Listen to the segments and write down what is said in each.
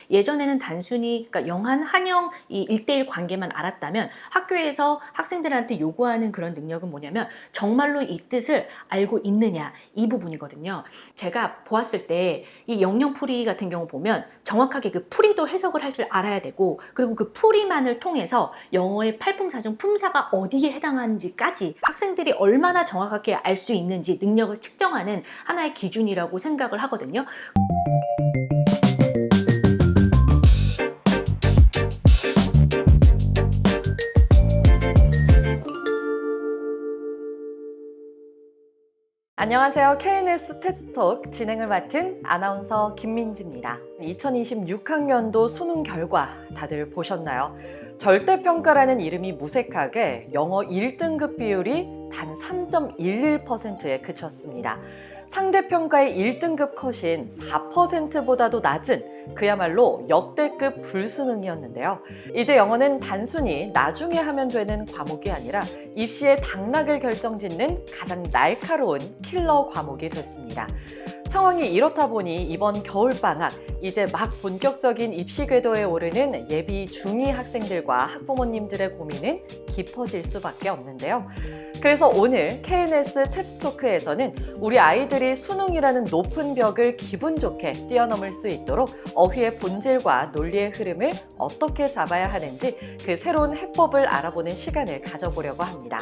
예전에는 단순히 그러니까 영한, 한영 이 1대1 관계만 알았다면 학교에서 학생들한테 요구하는 그런 능력은 뭐냐면 정말로 이 뜻을 알고 있느냐 이 부분이거든요. 제가 보았을 때 이 영영풀이 같은 경우 보면 정확하게 그 풀이도 해석을 할 줄 알아야 되고 그리고 그 풀이만을 통해서 영어의 팔품사중 품사가 어디에 해당하는지까지 학생들이 얼마나 정확하게 알 수 있는지 능력을 측정하는 하나의 기준이라고 생각을 하거든요. 안녕하세요. KNS 탭스톡 진행을 맡은 아나운서 김민지입니다. 2026학년도 수능 결과 다들 보셨나요? 절대평가라는 이름이 무색하게 영어 1등급 비율이 단 3.11%에 그쳤습니다. 상대평가의 1등급 컷인 4%보다도 낮은 그야말로 역대급 불수능이었는데요. 이제 영어는 단순히 나중에 하면 되는 과목이 아니라 입시의 당락을 결정짓는 가장 날카로운 킬러 과목이 됐습니다. 상황이 이렇다 보니 이번 겨울방학 이제 막 본격적인 입시 궤도에 오르는 예비 중2 학생들과 학부모님들의 고민은 깊어질 수밖에 없는데요. 그래서 오늘 KNS 탭스토크에서는 우리 아이들이 수능이라는 높은 벽을 기분 좋게 뛰어넘을 수 있도록 어휘의 본질과 논리의 흐름을 어떻게 잡아야 하는지 그 새로운 해법을 알아보는 시간을 가져보려고 합니다.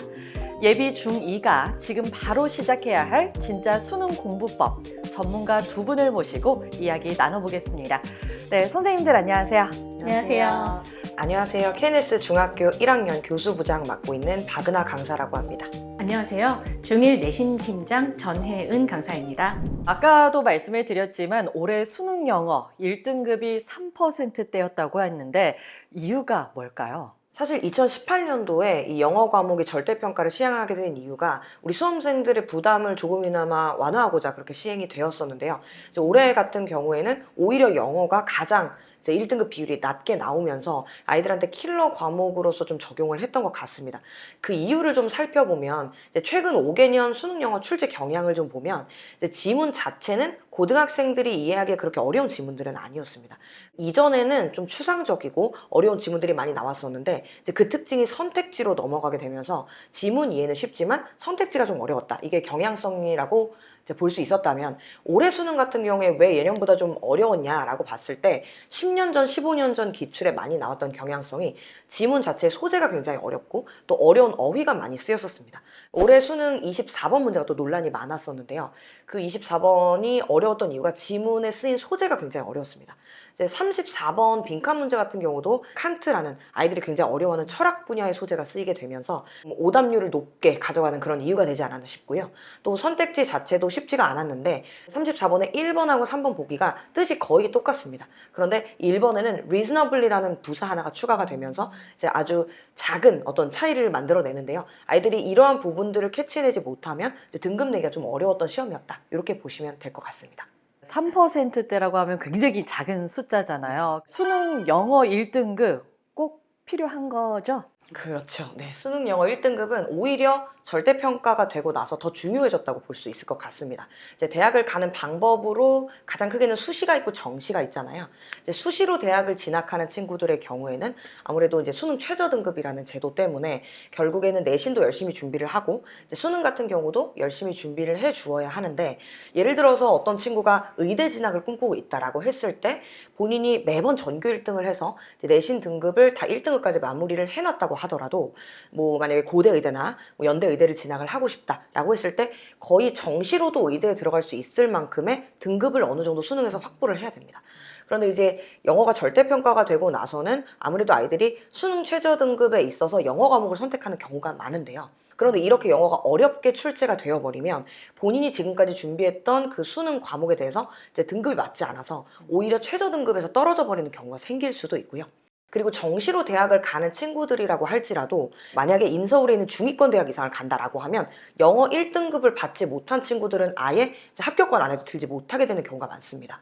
예비 중2가 지금 바로 시작해야 할 진짜 수능 공부법 전문가 두 분을 모시고 이야기 나눠보겠습니다. 네, 선생님들 안녕하세요. 안녕하세요. 안녕하세요. KNS 중학교 1학년 교수부장 맡고 있는 박은하 강사라고 합니다. 안녕하세요. 중1 내신팀장 전혜은 강사입니다. 아까도 말씀을 드렸지만 올해 수능 영어 1등급이 3%대였다고 했는데 이유가 뭘까요? 사실 2018년도에 이 영어 과목의 절대평가를 시행하게 된 이유가 우리 수험생들의 부담을 조금이나마 완화하고자 그렇게 시행이 되었었는데요. 올해 같은 경우에는 오히려 영어가 가장 1등급 비율이 낮게 나오면서 아이들한테 킬러 과목으로서 좀 적용을 했던 것 같습니다. 그 이유를 좀 살펴보면 최근 5개년 수능 영어 출제 경향을 좀 보면 지문 자체는 고등학생들이 이해하기에 그렇게 어려운 지문들은 아니었습니다. 이전에는 좀 추상적이고 어려운 지문들이 많이 나왔었는데 그 특징이 선택지로 넘어가게 되면서 지문 이해는 쉽지만 선택지가 좀 어려웠다. 이게 경향성이라고 볼 수 있었다면 올해 수능 같은 경우에 왜 예년보다 좀 어려웠냐라고 봤을 때 10년 전, 15년 전 기출에 많이 나왔던 경향성이 지문 자체의 소재가 굉장히 어렵고 또 어려운 어휘가 많이 쓰였었습니다. 올해 수능 24번 문제가 또 논란이 많았었는데요. 그 24번이 어려웠던 이유가 지문에 쓰인 소재가 굉장히 어려웠습니다. 34번 빈칸 문제 같은 경우도 칸트라는 아이들이 굉장히 어려워하는 철학 분야의 소재가 쓰이게 되면서 오답률을 높게 가져가는 그런 이유가 되지 않았나 싶고요. 또 선택지 자체도 쉽지가 않았는데 34번에 1번하고 3번 보기가 뜻이 거의 똑같습니다. 그런데 1번에는 reasonably라는 부사 하나가 추가가 되면서 이제 아주 작은 어떤 차이를 만들어내는데요. 아이들이 이러한 부분들을 캐치해내지 못하면 이제 등급 내기가 좀 어려웠던 시험이었다. 이렇게 보시면 될 것 같습니다. 3%대라고 하면 굉장히 작은 숫자잖아요. 수능 영어 1등급 꼭 필요한 거죠? 그렇죠. 네, 수능 영어 1등급은 오히려 절대평가가 되고 나서 더 중요해졌다고 볼 수 있을 것 같습니다. 이제 대학을 가는 방법으로 가장 크게는 수시가 있고 정시가 있잖아요. 이제 수시로 대학을 진학하는 친구들의 경우에는 아무래도 이제 수능 최저 등급이라는 제도 때문에 결국에는 내신도 열심히 준비를 하고 이제 수능 같은 경우도 열심히 준비를 해 주어야 하는데 예를 들어서 어떤 친구가 의대 진학을 꿈꾸고 있다라고 했을 때 본인이 매번 전교 1등을 해서 이제 내신 등급을 다 1등급까지 마무리를 해놨다고 하더라도 뭐 만약에 고대 의대나 뭐 연대 의대를 진학을 하고 싶다라고 했을 때 거의 정시로도 의대에 들어갈 수 있을 만큼의 등급을 어느 정도 수능에서 확보를 해야 됩니다. 그런데 이제 영어가 절대평가가 되고 나서는 아무래도 아이들이 수능 최저 등급에 있어서 영어 과목을 선택하는 경우가 많은데요. 그런데 이렇게 영어가 어렵게 출제가 되어버리면 본인이 지금까지 준비했던 그 수능 과목에 대해서 이제 등급이 맞지 않아서 오히려 최저 등급에서 떨어져 버리는 경우가 생길 수도 있고요. 그리고 정시로 대학을 가는 친구들이라고 할지라도 만약에 인서울에 있는 중위권 대학 이상을 간다라고 하면 영어 1등급을 받지 못한 친구들은 아예 합격권 안에도 들지 못하게 되는 경우가 많습니다.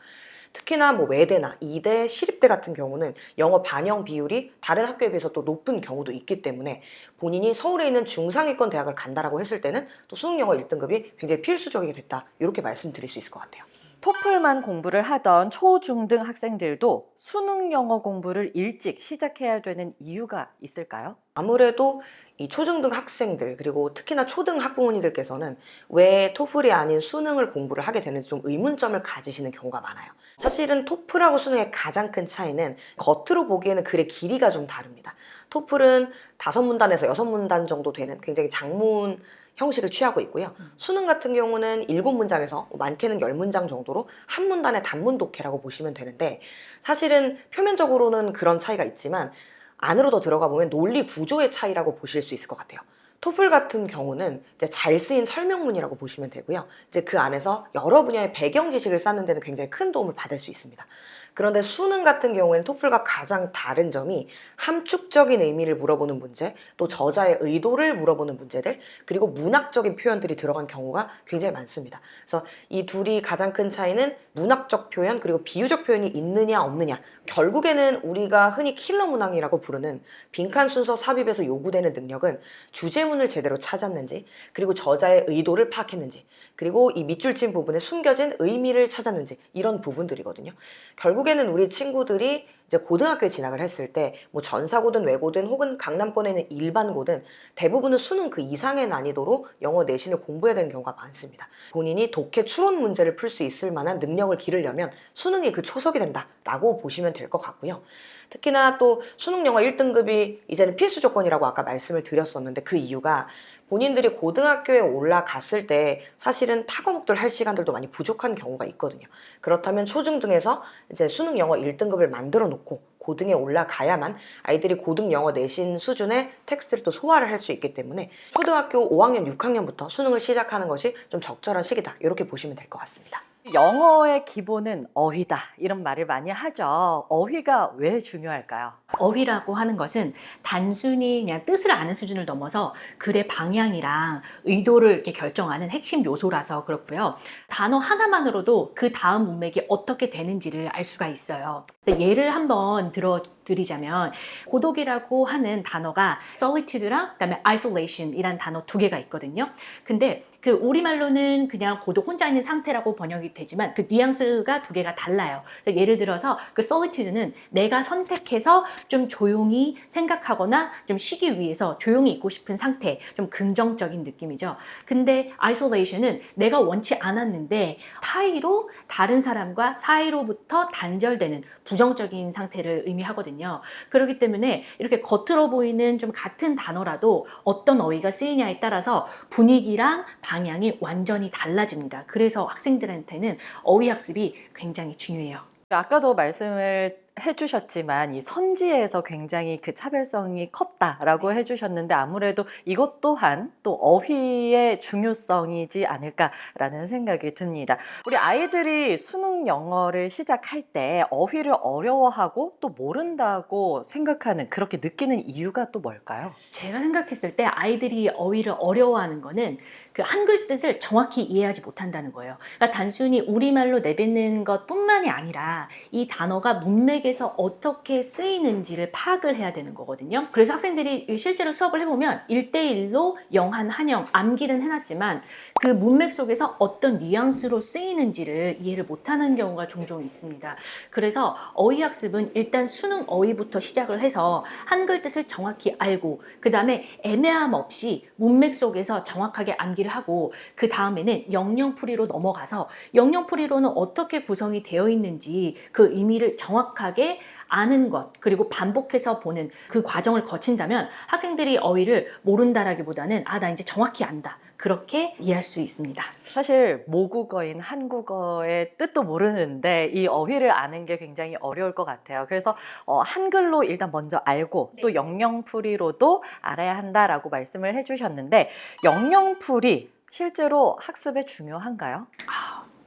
특히나 뭐 외대나 이대, 시립대 같은 경우는 영어 반영 비율이 다른 학교에 비해서 또 높은 경우도 있기 때문에 본인이 서울에 있는 중상위권 대학을 간다라고 했을 때는 또 수능 영어 1등급이 굉장히 필수적이게 됐다. 이렇게 말씀드릴 수 있을 것 같아요. 토플만 공부를 하던 초중등 학생들도 수능 영어 공부를 일찍 시작해야 되는 이유가 있을까요? 아무래도 이 초중등 학생들 그리고 특히나 초등 학부모님들께서는 왜 토플이 아닌 수능을 공부를 하게 되는지 좀 의문점을 가지시는 경우가 많아요. 사실은 토플하고 수능의 가장 큰 차이는 겉으로 보기에는 글의 길이가 좀 다릅니다. 토플은 5문단에서 6문단 정도 되는 굉장히 장문 형식을 취하고 있고요. 수능 같은 경우는 7문장에서 많게는 10문장 정도로 한 문단의 단문 독해라고 보시면 되는데, 사실은 표면적으로는 그런 차이가 있지만 안으로 더 들어가 보면 논리 구조의 차이라고 보실 수 있을 것 같아요. 토플 같은 경우는 이제 잘 쓰인 설명문이라고 보시면 되고요. 이제 그 안에서 여러 분야의 배경 지식을 쌓는 데는 굉장히 큰 도움을 받을 수 있습니다. 그런데 수능 같은 경우에는 토플과 가장 다른 점이 함축적인 의미를 물어보는 문제, 또 저자의 의도를 물어보는 문제들, 그리고 문학적인 표현들이 들어간 경우가 굉장히 많습니다. 그래서 이 둘이 가장 큰 차이는 문학적 표현 그리고 비유적 표현이 있느냐 없느냐. 결국에는 우리가 흔히 킬러 문항이라고 부르는 빈칸 순서 삽입에서 요구되는 능력은 주제문을 제대로 찾았는지, 그리고 저자의 의도를 파악했는지, 그리고 이 밑줄 친 부분에 숨겨진 의미를 찾았는지, 이런 부분들이거든요. 결국에는 우리 친구들이 이제 고등학교에 진학을 했을 때 뭐 전사고든 외고든 혹은 강남권에 있는 일반고든 대부분은 수능 그 이상의 난이도로 영어 내신을 공부해야 되는 경우가 많습니다. 본인이 독해 추론 문제를 풀 수 있을 만한 능력을 기르려면 수능이 그 초석이 된다라고 보시면 될 것 같고요. 특히나 또 수능 영어 1등급이 이제는 필수 조건이라고 아까 말씀을 드렸었는데, 그 이유가 본인들이 고등학교에 올라갔을 때 사실은 타 과목들 할 시간들도 많이 부족한 경우가 있거든요. 그렇다면 초중등에서 이제 수능 영어 1등급을 만들어 놓고 고등에 올라가야만 아이들이 고등 영어 내신 수준의 텍스트를 또 소화를 할 수 있기 때문에 초등학교 5학년, 6학년부터 수능을 시작하는 것이 좀 적절한 시기다, 이렇게 보시면 될 것 같습니다. 영어의 기본은 어휘다, 이런 말을 많이 하죠. 어휘가 왜 중요할까요? 어휘라고 하는 것은 단순히 그냥 뜻을 아는 수준을 넘어서 글의 방향이랑 의도를 이렇게 결정하는 핵심 요소라서 그렇고요. 단어 하나만으로도 그 다음 문맥이 어떻게 되는지를 알 수가 있어요. 예를 한번 들어드리자면, 고독이라고 하는 단어가 solitude랑 그다음에 isolation이라는 단어 2개가 있거든요. 근데 그 우리말로는 그냥 고독, 혼자 있는 상태라고 번역이 되지만 그 뉘앙스가 2개가 달라요. 예를 들어서 그 solitude는 내가 선택해서 좀 조용히 생각하거나 좀 쉬기 위해서 조용히 있고 싶은 상태, 좀 긍정적인 느낌이죠. 근데 isolation은 내가 원치 않았는데 타의로 다른 사람과 사이로부터 단절되는 부정적인 상태를 의미하거든요. 그렇기 때문에 이렇게 겉으로 보이는 좀 같은 단어라도 어떤 어휘가 쓰이냐에 따라서 분위기랑 방향이 완전히 달라집니다. 그래서 학생들한테는 어휘 학습이 굉장히 중요해요. 아까도 말씀을 해주셨지만 이 선지에서 굉장히 그 차별성이 컸다라고 해주셨는데, 아무래도 이것 또한 또 어휘의 중요성이지 않을까라는 생각이 듭니다. 우리 아이들이 수능 영어를 시작할 때 어휘를 어려워하고 또 모른다고 생각하는, 그렇게 느끼는 이유가 또 뭘까요? 제가 생각했을 때 아이들이 어휘를 어려워하는 거는 그 한글 뜻을 정확히 이해하지 못한다는 거예요. 그러니까 단순히 우리말로 내뱉는 것뿐만이 아니라 이 단어가 문맥에서 어떻게 쓰이는지를 파악을 해야 되는 거거든요. 그래서 학생들이 실제로 수업을 해보면 1대1로 영한, 한영, 암기는 해놨지만 그 문맥 속에서 어떤 뉘앙스로 쓰이는지를 이해를 못하는 경우가 종종 있습니다. 그래서 어휘 학습은 일단 수능 어휘부터 시작을 해서 한글 뜻을 정확히 알고, 그 다음에 애매함 없이 문맥 속에서 정확하게 암기를 하고, 그 다음에는 영영풀이로 넘어가서 영영풀이로는 어떻게 구성이 되어 있는지 그 의미를 정확하게 아는 것, 그리고 반복해서 보는 그 과정을 거친다면 학생들이 어휘를 모른다라기보다는 나 이제 정확히 안다, 그렇게 이해할 수 있습니다. 사실 모국어인 한국어의 뜻도 모르는데 이 어휘를 아는 게 굉장히 어려울 것 같아요. 그래서 한글로 일단 먼저 알고 또 영영풀이로도 알아야 한다라고 말씀을 해주셨는데, 영영풀이 실제로 학습에 중요한가요?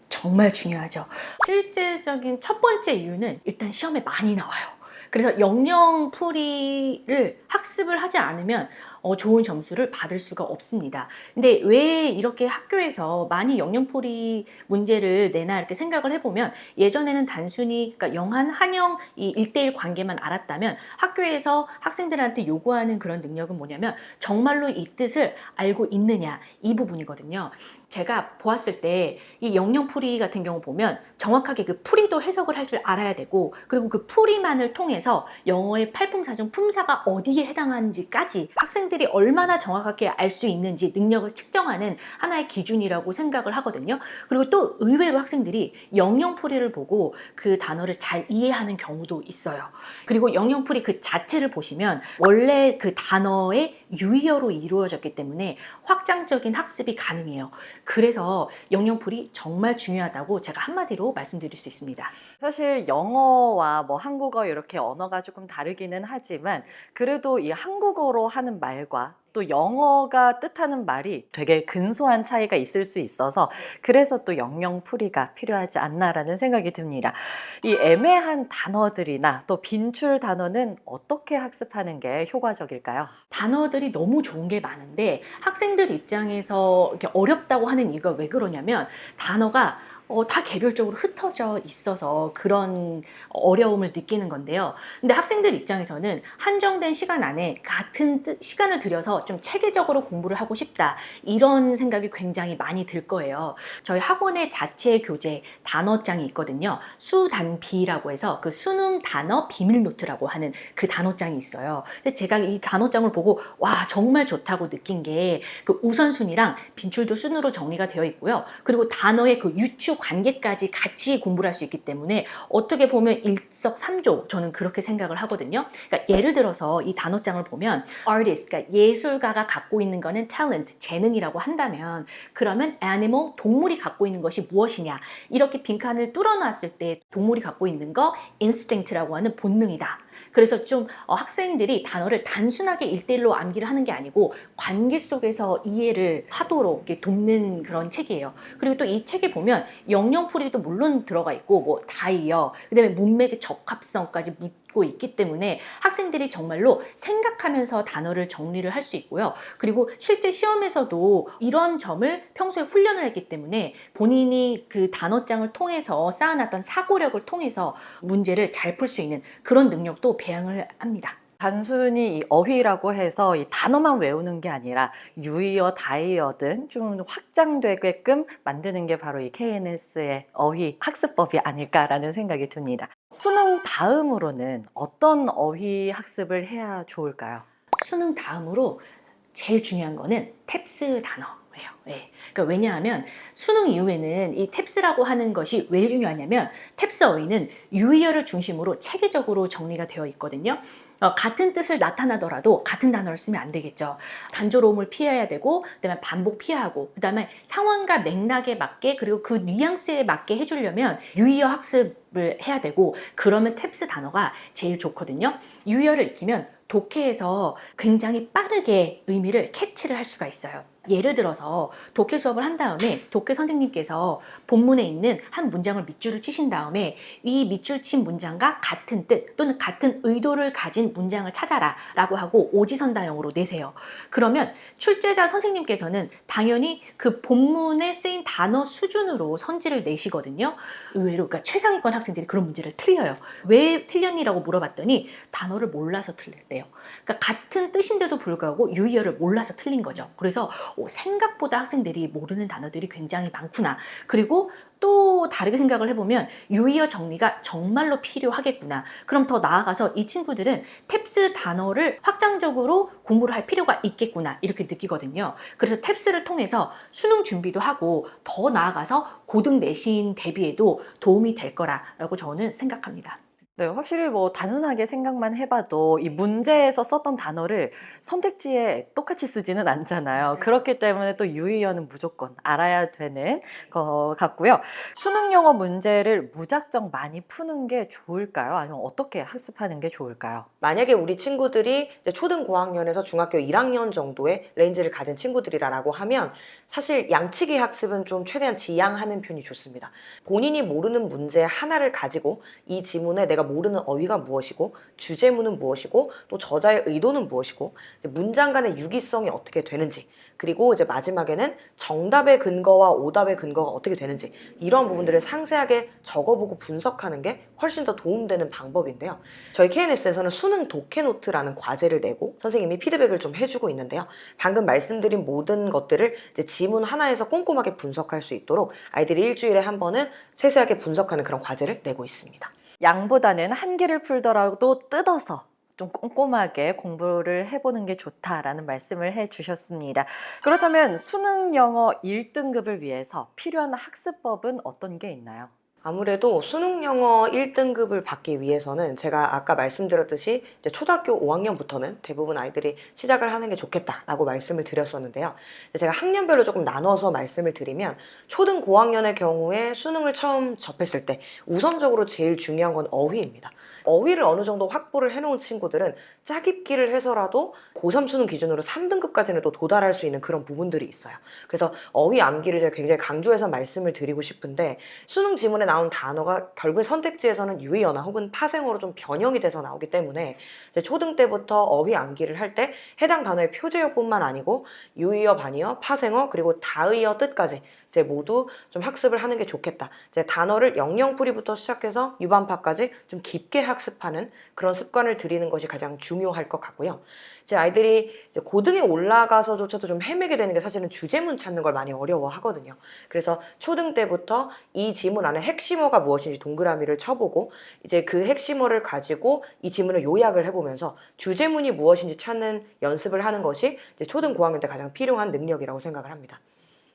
정말 중요하죠. 실제적인 첫 번째 이유는 일단 시험에 많이 나와요. 그래서 영영풀이를 학습을 하지 않으면 좋은 점수를 받을 수가 없습니다. 근데 왜 이렇게 학교에서 많이 영영풀이 문제를 내나 이렇게 생각을 해보면 예전에는 단순히 그러니까 영한, 한영 이 1대1 관계만 알았다면 학교에서 학생들한테 요구하는 그런 능력은 뭐냐면 정말로 이 뜻을 알고 있느냐 이 부분이거든요. 제가 보았을 때 이 영영풀이 같은 경우 보면 정확하게 그 풀이도 해석을 할 줄 알아야 되고 그리고 그 풀이만을 통해서 영어의 팔품사중 품사가 어디에 해당하는지까지 학생들이 얼마나 정확하게 알 수 있는지 능력을 측정하는 하나의 기준이라고 생각을 하거든요. 그리고 또 의외로 학생들이 영영풀이를 보고 그 단어를 잘 이해하는 경우도 있어요. 그리고 영영풀이 그 자체를 보시면 원래 그 단어의 유의어로 이루어졌기 때문에 확장적인 학습이 가능해요. 그래서 영영풀이 정말 중요하다고 제가 한마디로 말씀드릴 수 있습니다. 사실 영어와 뭐 한국어 이렇게 언어가 조금 다르기는 하지만 그래도 이 한국어로 하는 말과 또 영어가 뜻하는 말이 되게 근소한 차이가 있을 수 있어서 그래서 또 영영풀이가 필요하지 않나라는 생각이 듭니다. 이 애매한 단어들이나 또 빈출 단어는 어떻게 학습하는 게 효과적일까요? 단어들이 너무 좋은 게 많은데 학생들 입장에서 이렇게 어렵다고 하는 이유가 왜 그러냐면 단어가 다 개별적으로 흩어져 있어서 그런 어려움을 느끼는 건데요. 근데 학생들 입장에서는 한정된 시간 안에 같은 시간을 들여서 좀 체계적으로 공부를 하고 싶다. 이런 생각이 굉장히 많이 들 거예요. 저희 학원의 자체 교재 단어장이 있거든요. 수단비라고 해서 그 수능 단어 비밀 노트라고 하는 그 단어장이 있어요. 근데 제가 이 단어장을 보고 와 정말 좋다고 느낀 게 그 우선순위랑 빈출도 순으로 정리가 되어 있고요. 그리고 단어의 그 유추 관계까지 같이 공부를 할 수 있기 때문에 어떻게 보면 일석삼조 저는 그렇게 생각을 하거든요. 그러니까 예를 들어서 이 단어장을 보면 artist, 그러니까 예술가가 갖고 있는 거는 talent, 재능이라고 한다면 그러면 animal, 동물이 갖고 있는 것이 무엇이냐 이렇게 빈칸을 뚫어놨을 때 동물이 갖고 있는 거 instinct라고 하는 본능이다. 그래서 좀 학생들이 단어를 단순하게 1대1로 암기를 하는 게 아니고 관계 속에서 이해를 하도록 이렇게 돕는 그런 책이에요. 그리고 또 이 책에 보면 영영풀이도 물론 들어가 있고 뭐 다이어, 그다음에 문맥의 적합성까지 묻고 있기 때문에 학생들이 정말로 생각하면서 단어를 정리를 할 수 있고요. 그리고 실제 시험에서도 이런 점을 평소에 훈련을 했기 때문에 본인이 그 단어장을 통해서 쌓아놨던 사고력을 통해서 문제를 잘 풀 수 있는 그런 능력도 배양을 합니다. 단순히 이 어휘라고 해서 이 단어만 외우는 게 아니라 유의어, 다이어 등 좀 확장되게끔 만드는 게 바로 이 KNS의 어휘 학습법이 아닐까라는 생각이 듭니다. 수능 다음으로는 어떤 어휘 학습을 해야 좋을까요? 수능 다음으로 제일 중요한 거는 탭스 단어예요. 네. 그러니까 왜냐하면 수능 이후에는 이 탭스라고 하는 것이 왜 중요하냐면 탭스 어휘는 유의어를 중심으로 체계적으로 정리가 되어 있거든요. 같은 뜻을 나타나더라도 같은 단어를 쓰면 안 되겠죠. 단조로움을 피해야 되고 그다음에 반복 피하고 그다음에 상황과 맥락에 맞게 그리고 그 뉘앙스에 맞게 해주려면 유의어 학습을 해야 되고 그러면 탭스 단어가 제일 좋거든요. 유의어를 익히면 독해에서 굉장히 빠르게 의미를 캐치를 할 수가 있어요. 예를 들어서 독해 수업을 한 다음에 독해 선생님께서 본문에 있는 한 문장을 밑줄을 치신 다음에 이 밑줄 친 문장과 같은 뜻 또는 같은 의도를 가진 문장을 찾아라 라고 하고 오지선다형으로 내세요. 그러면 출제자 선생님께서는 당연히 그 본문에 쓰인 단어 수준으로 선지를 내시거든요. 의외로 그러니까 최상위권 학생들이 그런 문제를 틀려요. 왜 틀렸니라고 물어봤더니 단어를 몰라서 틀렸대요. 그러니까 같은 뜻인데도 불구하고 유의어를 몰라서 틀린 거죠. 그래서 생각보다 학생들이 모르는 단어들이 굉장히 많구나. 그리고 또 다르게 생각을 해보면 유의어 정리가 정말로 필요하겠구나. 그럼 더 나아가서 이 친구들은 탭스 단어를 확장적으로 공부를 할 필요가 있겠구나 이렇게 느끼거든요. 그래서 탭스를 통해서 수능 준비도 하고 더 나아가서 고등 내신 대비에도 도움이 될 거라고 저는 생각합니다. 네, 확실히 뭐 단순하게 생각만 해봐도 이 문제에서 썼던 단어를 선택지에 똑같이 쓰지는 않잖아요. 맞아요. 그렇기 때문에 또 유의어는 무조건 알아야 되는 것 같고요. 수능 영어 문제를 무작정 많이 푸는 게 좋을까요? 아니면 어떻게 학습하는 게 좋을까요? 만약에 우리 친구들이 이제 초등 고학년에서 중학교 1학년 정도의 레인지를 가진 친구들이라고 하면 사실 양치기 학습은 좀 최대한 지양하는 편이 좋습니다. 본인이 모르는 문제 하나를 가지고 이 지문에 내가 모르는 어휘가 무엇이고 주제문은 무엇이고 또 저자의 의도는 무엇이고 이제 문장 간의 유기성이 어떻게 되는지 그리고 이제 마지막에는 정답의 근거와 오답의 근거가 어떻게 되는지 이런 부분들을 상세하게 적어보고 분석하는 게 훨씬 더 도움되는 방법인데요. 저희 KNS에서는 수능 독해노트라는 과제를 내고 선생님이 피드백을 좀 해주고 있는데요. 방금 말씀드린 모든 것들을 이제 지문 하나에서 꼼꼼하게 분석할 수 있도록 아이들이 일주일에 한 번은 세세하게 분석하는 그런 과제를 내고 있습니다. 양보다는 한 개를 풀더라도 뜯어서 좀 꼼꼼하게 공부를 해보는 게 좋다라는 말씀을 해주셨습니다. 그렇다면 수능 영어 1등급을 위해서 필요한 학습법은 어떤 게 있나요? 아무래도 수능 영어 1등급을 받기 위해서는 제가 아까 말씀드렸듯이 이제 초등학교 5학년부터는 대부분 아이들이 시작을 하는 게 좋겠다라고 말씀을 드렸었는데요. 제가 학년별로 조금 나눠서 말씀을 드리면 초등 고학년의 경우에 수능을 처음 접했을 때 우선적으로 제일 중요한 건 어휘입니다. 어휘를 어느 정도 확보를 해놓은 친구들은 짜깁기를 해서라도 고3 수능 기준으로 3등급까지는 또 도달할 수 있는 그런 부분들이 있어요. 그래서 어휘 암기를 제가 굉장히 강조해서 말씀을 드리고 싶은데 수능 지문에 나온 단어가 결국 선택지에서는 유의어나 혹은 파생어로 좀 변형이 돼서 나오기 때문에 이제 초등 때부터 어휘 암기를 할 때 해당 단어의 표제어뿐만 아니고 유의어, 반의어, 파생어 그리고 다의어 뜻까지 이제 모두 좀 학습을 하는 게 좋겠다. 이제 단어를 영영풀이부터 시작해서 유반파까지 좀 깊게 학습하는 그런 습관을 들이는 것이 가장 중요할 것 같고요. 이제 아이들이 이제 고등에 올라가서조차도 좀 헤매게 되는 게 사실은 주제문 찾는 걸 많이 어려워하거든요. 그래서 초등 때부터 이 지문 안에 핵심어가 무엇인지 동그라미를 쳐보고 이제 그 핵심어를 가지고 이 지문을 요약을 해보면서 주제문이 무엇인지 찾는 연습을 하는 것이 이제 초등 고학년 때 가장 필요한 능력이라고 생각을 합니다.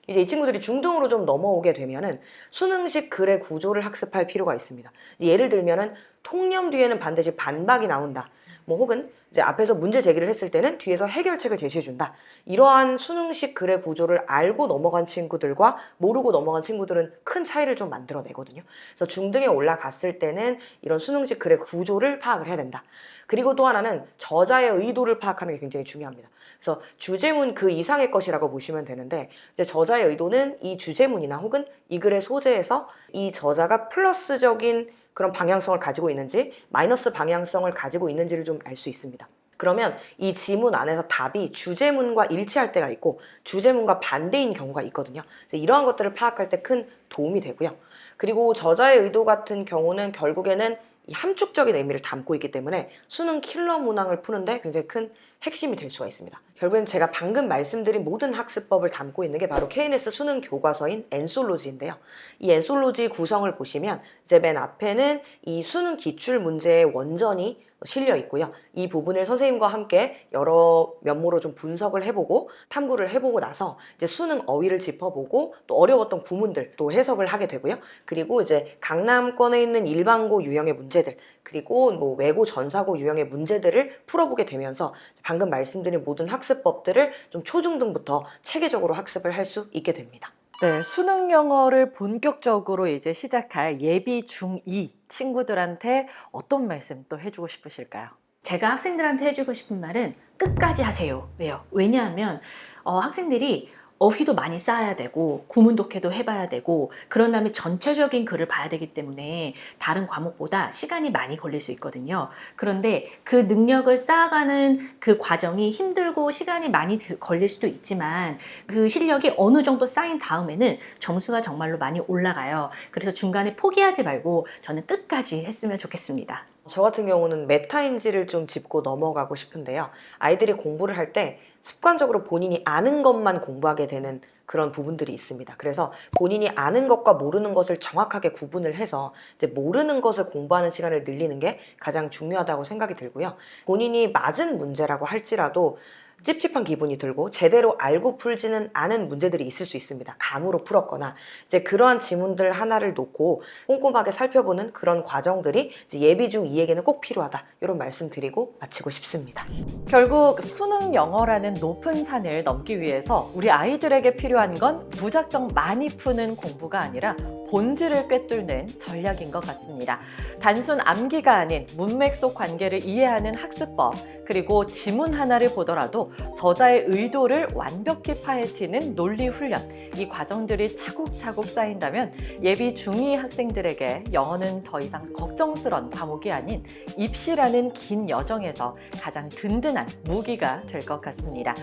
이제 이 친구들이 중등으로 좀 넘어오게 되면은 수능식 글의 구조를 학습할 필요가 있습니다. 예를 들면은 통념 뒤에는 반드시 반박이 나온다. 뭐 혹은 이제 앞에서 문제 제기를 했을 때는 뒤에서 해결책을 제시해준다. 이러한 수능식 글의 구조를 알고 넘어간 친구들과 모르고 넘어간 친구들은 큰 차이를 좀 만들어내거든요. 그래서 중등에 올라갔을 때는 이런 수능식 글의 구조를 파악을 해야 된다. 그리고 또 하나는 저자의 의도를 파악하는 게 굉장히 중요합니다. 그래서 주제문 그 이상의 것이라고 보시면 되는데 이제 저자의 의도는 이 주제문이나 혹은 이 글의 소재에서 이 저자가 플러스적인 그런 방향성을 가지고 있는지 마이너스 방향성을 가지고 있는지를 좀 알 수 있습니다. 그러면 이 지문 안에서 답이 주제문과 일치할 때가 있고 주제문과 반대인 경우가 있거든요. 그래서 이러한 것들을 파악할 때 큰 도움이 되고요. 그리고 저자의 의도 같은 경우는 결국에는 이 함축적인 의미를 담고 있기 때문에 수능 킬러 문항을 푸는데 굉장히 큰 핵심이 될 수가 있습니다. 결국엔 제가 방금 말씀드린 모든 학습법을 담고 있는 게 바로 KNS 수능 교과서인 엔솔로지인데요. 이 엔솔로지 구성을 보시면 이제 맨 앞에는 이 수능 기출 문제의 원전이 실려 있고요. 이 부분을 선생님과 함께 여러 면모로 좀 분석을 해보고 탐구를 해보고 나서 이제 수능 어휘를 짚어보고 또 어려웠던 구문들 또 해석을 하게 되고요. 그리고 이제 강남권에 있는 일반고 유형의 문제들 그리고 뭐 외고 전사고 유형의 문제들을 풀어보게 되면서 방금 말씀드린 모든 학습법들을 좀 초중등부터 체계적으로 학습을 할 수 있게 됩니다. 네, 수능 영어를 본격적으로 이제 시작할 예비 중2 친구들한테 어떤 말씀 또 해주고 싶으실까요? 제가 학생들한테 해주고 싶은 말은 끝까지 하세요. 왜요? 왜냐하면 학생들이 어휘도 많이 쌓아야 되고 구문 독해도 해봐야 되고 그런 다음에 전체적인 글을 봐야 되기 때문에 다른 과목보다 시간이 많이 걸릴 수 있거든요. 그런데 그 능력을 쌓아가는 그 과정이 힘들고 시간이 많이 걸릴 수도 있지만 그 실력이 어느 정도 쌓인 다음에는 점수가 정말로 많이 올라가요. 그래서 중간에 포기하지 말고 저는 끝까지 했으면 좋겠습니다. 저 같은 경우는 메타인지를 좀 짚고 넘어가고 싶은데요. 아이들이 공부를 할 때 습관적으로 본인이 아는 것만 공부하게 되는 그런 부분들이 있습니다. 그래서 본인이 아는 것과 모르는 것을 정확하게 구분을 해서 이제 모르는 것을 공부하는 시간을 늘리는 게 가장 중요하다고 생각이 들고요. 본인이 맞은 문제라고 할지라도 찝찝한 기분이 들고 제대로 알고 풀지는 않은 문제들이 있을 수 있습니다. 감으로 풀었거나 이제 그러한 지문들 하나를 놓고 꼼꼼하게 살펴보는 그런 과정들이 이제 예비 중 2에게는 꼭 필요하다. 이런 말씀 드리고 마치고 싶습니다. 결국 수능 영어라는 높은 산을 넘기 위해서 우리 아이들에게 필요한 건 무작정 많이 푸는 공부가 아니라 본질을 꿰뚫는 전략인 것 같습니다. 단순 암기가 아닌 문맥 속 관계를 이해하는 학습법, 그리고 지문 하나를 보더라도 저자의 의도를 완벽히 파헤치는 논리 훈련, 이 과정들이 차곡차곡 쌓인다면 예비 중2 학생들에게 영어는 더 이상 걱정스런 과목이 아닌 입시라는 긴 여정에서 가장 든든한 무기가 될 것 같습니다.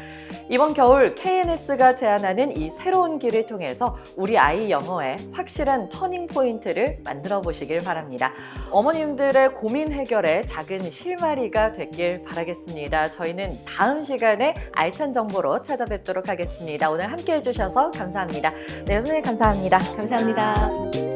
이번 겨울 KNS가 제안하는 이 새로운 길을 통해서 우리 아이 영어에 확실한 터닝 포인트를 만들어 보시길 바랍니다. 어머님들의 고민 해결에 작은 실마리가 됐길 바라겠습니다. 저희는 다음 시간에 알찬 정보로 찾아뵙도록 하겠습니다. 오늘 함께 해주셔서 감사합니다. 네, 선생님 감사합니다. 감사합니다.